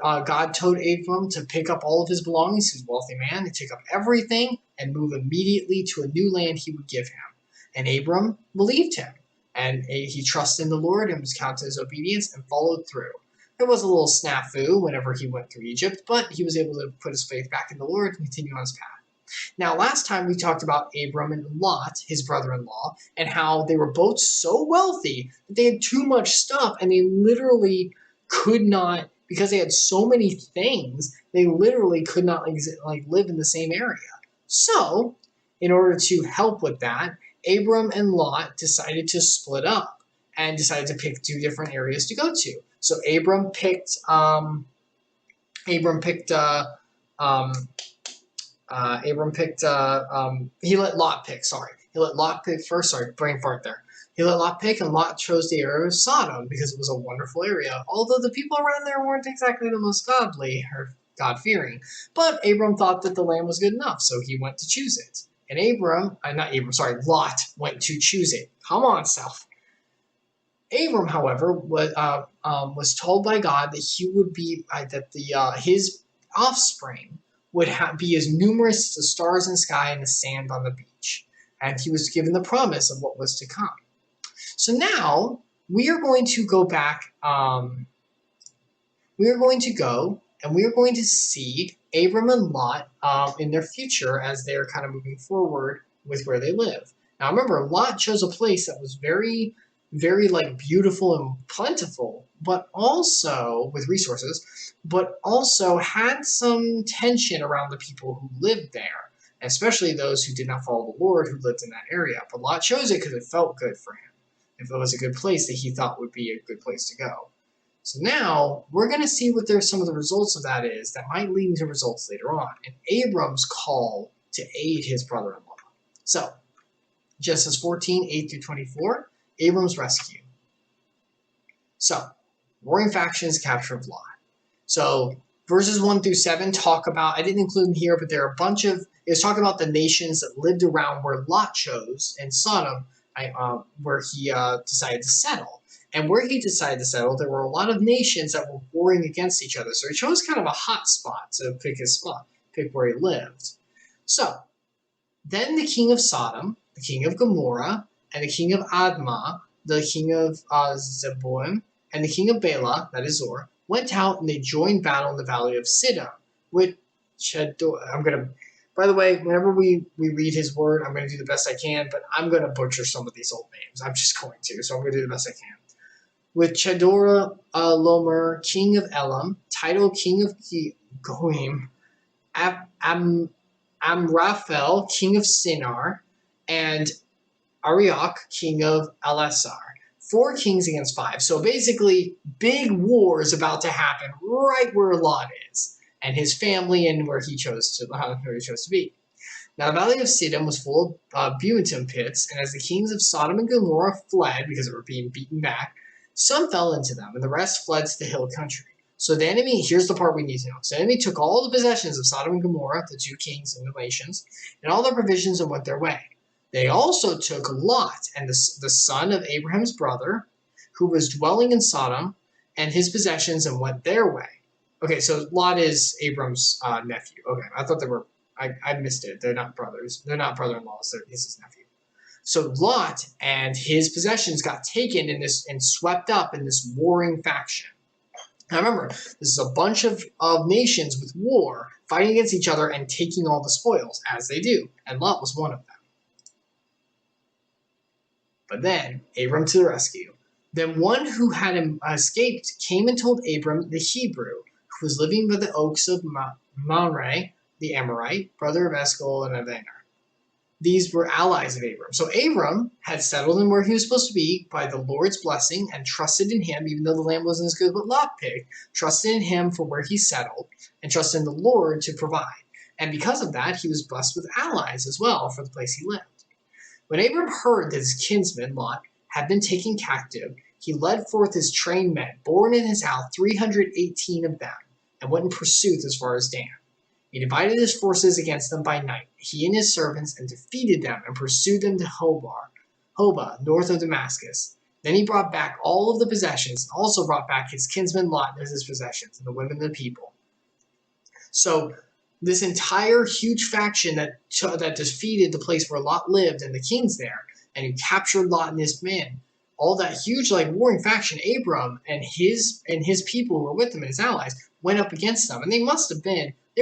[SPEAKER 1] God told Abram to pick up all of his belongings, he was a wealthy man, to take up everything and move immediately to a new land he would give him. And Abram believed him, and he trusted in the Lord and was counted as obedience and followed through. There was a little snafu whenever he went through Egypt, but he was able to put his faith back in the Lord and continue on his path. Now, last time we talked about Abram and Lot, his brother-in-law, and how they were both so wealthy that they had too much stuff, and they literally could not, because they had so many things, they literally could not live in the same area. So, in order to help with that, Abram and Lot decided to split up and decided to pick 2 different areas to go to. So Abram picked he let Lot pick, He let Lot pick first, brain fart there. He let Lot pick, and Lot chose the area of Sodom because it was a wonderful area, although the people around there weren't exactly the most godly or God-fearing. But Abram thought that the land was good enough, so he went to choose it. And Lot went to choose it. Come on, self. Abram, however, was told by God that he would be his offspring would be as numerous as the stars in the sky and the sand on the beach, and he was given the promise of what was to come. So now we are going to go back. We are going to go and we are going to see Abram and Lot in their future as they're kind of moving forward with where they live. Now remember, Lot chose a place that was very, very beautiful and plentiful, but also with resources, but also had some tension around the people who lived there, especially those who did not follow the Lord who lived in that area. But Lot chose it because it felt good for him. If it was a good place that he thought would be a good place to go. So now we're going to see what some of the results of that is that might lead into results later on. And Abram's call to aid his brother-in-law. So Genesis 14, 8 through 24, Abram's rescue. So, warring factions, capture of Lot. So, verses 1 through 7 talk about, I didn't include them here, but there are a bunch of, it's talking about the nations that lived around where Lot chose, and Sodom, where he decided to settle. And where he decided to settle, there were a lot of nations that were warring against each other. So he chose kind of a hot spot to pick his spot, pick where he lived. So, then the king of Sodom, the king of Gomorrah, and the king of Admah, the king of Zeboim, and the king of Bela, that is Zor, went out and they joined battle in the valley of Siddim, which by the way, whenever we read his word, I'm going to do the best I can, but I'm going to butcher some of these old names. I'm just going to, so I'm going to do the best I can. With Chedorah Lomer, king of Elam, Tidal, king of Goim, Amraphel, king of Sinar, and Arioch, king of Elasar. 4 kings against 5. So basically, big war is about to happen right where Lot is, and his family, and where he chose to be. Now the valley of Siddim was full of Buantum pits, and as the kings of Sodom and Gomorrah fled because they were being beaten back, some fell into them, and the rest fled to the hill country. So the enemy, here's the part we need to know. So the enemy took all the possessions of Sodom and Gomorrah, the 2 kings and the nations, and all their provisions and went their way. They also took Lot, and the son of Abraham's brother, who was dwelling in Sodom, and his possessions, and went their way. Okay, so Lot is Abram's nephew. Okay, I thought they were, I missed it. They're not brothers. They're not brother-in-laws. He's his nephew. So Lot and his possessions got taken in this and swept up in this warring faction. Now remember, this is a bunch of nations with war fighting against each other and taking all the spoils, as they do. And Lot was one of them. But then, Abram to the rescue. Then one who had escaped came and told Abram the Hebrew, who was living by the oaks of Mamre, the Amorite, brother of Eshcol and Avanor. these were allies of Abram. So Abram had settled in where he was supposed to be by the Lord's blessing and trusted in him, even though the land wasn't as good with Lot picked, trusted in him for where he settled and trusted in the Lord to provide. And because of that, he was blessed with allies as well for the place he lived. When Abram heard that his kinsman Lot had been taken captive, he led forth his trained men, born in his house 318 of them, and went in pursuit as far as Dan. He divided his forces against them by night, he and his servants, and defeated them and pursued them to Hobah, north of Damascus. Then he brought back all of the possessions, and also brought back his kinsman Lot as his possessions, and the women of the people. So this entire huge faction that defeated the place where Lot lived and the kings there, and who captured Lot and his men, all that huge warring faction, Abram and his people who were with him and his allies went up against them. And they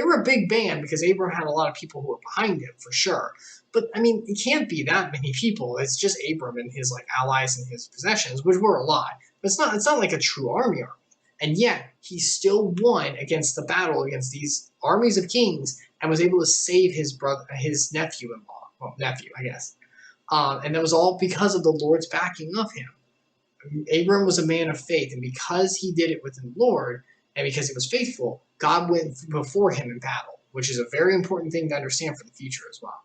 [SPEAKER 1] were a big band because Abram had a lot of people who were behind him for sure. But I mean, it can't be that many people. It's just Abram and his allies and his possessions, which were a lot. But it's not like a true army. And yet he still won against the battle against these armies of kings and was able to save his nephew, I guess. And that was all because of the Lord's backing of him. Abram was a man of faith, and because he did it within the Lord, and because he was faithful, God went before him in battle, which is a very important thing to understand for the future as well.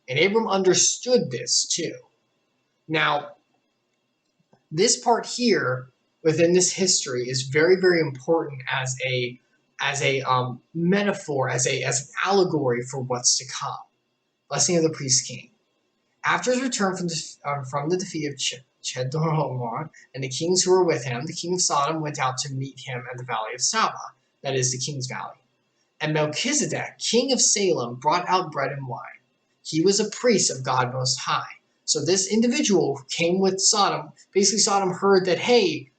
[SPEAKER 1] And Abram understood this too. Now, this part here within this history is very, very important as a metaphor, as an allegory for what's to come. Blessing of the priest king. After his return from the defeat of Chedorlaomer and the kings who were with him, the king of Sodom went out to meet him at the valley of Saba, that is the king's valley. And Melchizedek, king of Salem, brought out bread and wine. He was a priest of God Most High. So this individual who came with Sodom, basically Sodom heard that, hey,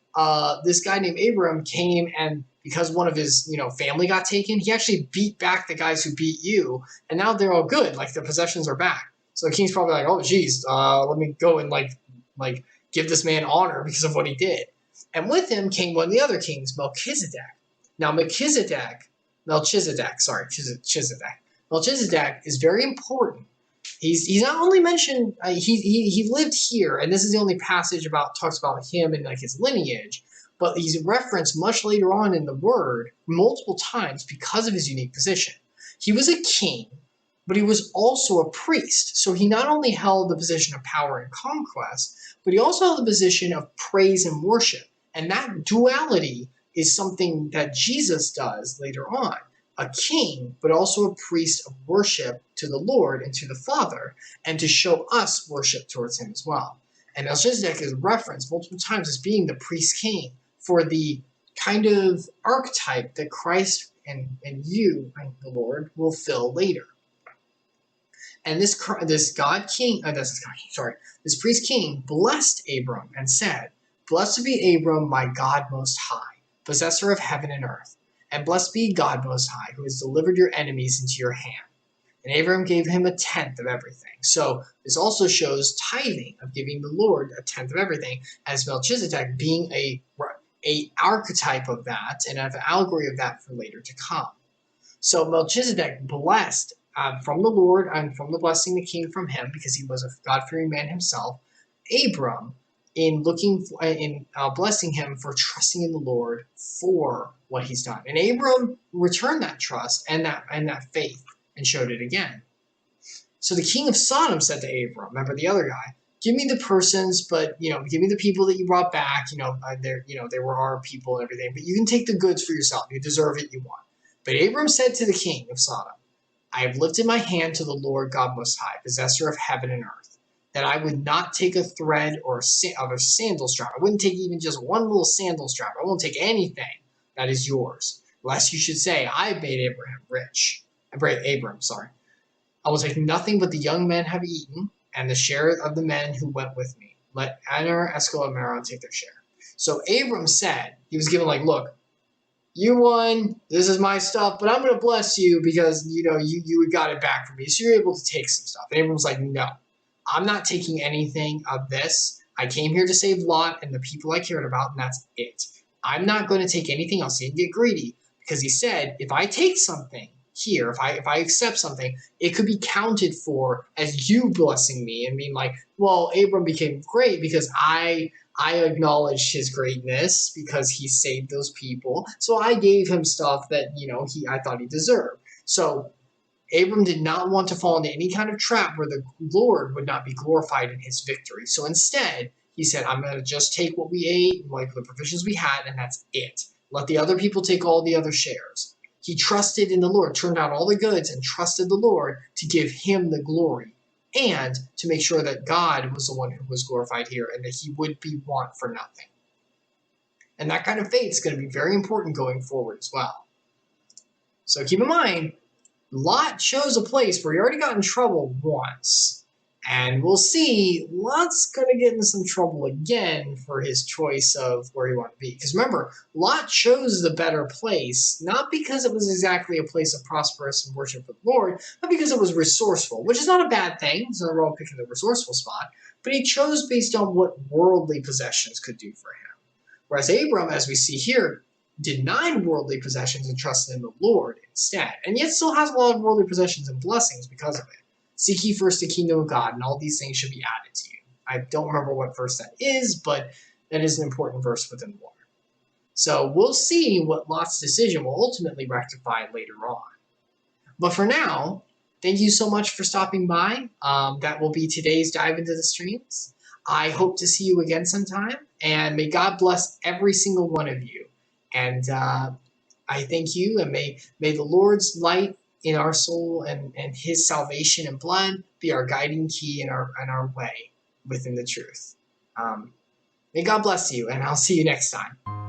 [SPEAKER 1] this guy named Abram came, and because one of his family got taken, he actually beat back the guys who beat you, and now they're all good, the possessions are back. So the king's probably oh geez, let me go and give this man honor because of what he did. And with him came one of the other kings, Melchizedek. Now Melchizedek is very important. He's not only mentioned, he lived here, and this is the only passage talks about him and his lineage, but he's referenced much later on in the Word multiple times because of his unique position. He was a king, but he was also a priest. So he not only held the position of power and conquest, but he also held the position of praise and worship. And that duality is something that Jesus does later on. A king, but also a priest of worship to the Lord and to the Father, and to show us worship towards him as well. And Melchizedek is referenced multiple times as being the priest king for the kind of archetype that Christ and you, and the Lord, will fill later. And this priest king blessed Abram and said, "Blessed be Abram, my God Most High, possessor of heaven and earth. And blessed be God Most High, who has delivered your enemies into your hand." And Abram gave him a tenth of everything. So this also shows tithing, of giving the Lord a tenth of everything, as Melchizedek being a archetype of that and an allegory of that for later to come. So Melchizedek blessed from the Lord and from the blessing that came from him, because he was a God-fearing man himself, Abram, in blessing him for trusting in the Lord for what he's done. And Abram returned that trust and that faith and showed it again. So the king of Sodom said to Abram, remember the other guy, "Give me the persons, but give me the people that you brought back. They were our people and everything, but you can take the goods for yourself. You deserve it, you want." But Abram said to the king of Sodom, "I have lifted my hand to the Lord God Most High, possessor of heaven and earth, that I would not take a thread or of a sandal strap. I wouldn't take even just one little sandal strap. I won't take anything that is yours, lest you should say, I made Abram rich. Abram, sorry. I will take nothing but the young men have eaten, and the share of the men who went with me. Let Aner, Eskel, and Meron take their share." So Abram said, he was given look, you won, this is my stuff, but I'm going to bless you because, you got it back from me. So you're able to take some stuff. And Abram's like, no, I'm not taking anything of this. I came here to save Lot and the people I cared about, and that's it. I'm not going to take anything else. He didn't get greedy because he said, if I take something, here, if I accept something, it could be counted for as you blessing me and being like, well, Abram became great because I acknowledged his greatness because he saved those people. So I gave him stuff that, I thought he deserved. So Abram did not want to fall into any kind of trap where the Lord would not be glorified in his victory. So instead, he said, I'm going to just take what we ate, like the provisions we had, and that's it. Let the other people take all the other shares. He trusted in the Lord, turned out all the goods, and trusted the Lord to give him the glory and to make sure that God was the one who was glorified here and that he would be want for nothing. And that kind of faith is going to be very important going forward as well. So keep in mind, Lot chose a place where he already got in trouble once. And we'll see, Lot's going to get in some trouble again for his choice of where he wanted to be. Because remember, Lot chose the better place, not because it was exactly a place of prosperous and worship of the Lord, but because it was resourceful, which is not a bad thing. It's not wrong picking the resourceful spot. But he chose based on what worldly possessions could do for him. Whereas Abram, as we see here, denied worldly possessions and trusted in the Lord instead. And yet still has a lot of worldly possessions and blessings because of it. Seek ye first the kingdom of God, and all these things should be added to you. I don't remember what verse that is, but that is an important verse within the Lord. So we'll see what Lot's decision will ultimately rectify later on. But for now, thank you so much for stopping by. That will be today's dive into the streams. I hope to see you again sometime, and may God bless every single one of you. And I thank you, and may the Lord's light in our soul and his salvation and blood be our guiding key in our way within the truth. May God bless you, and I'll see you next time.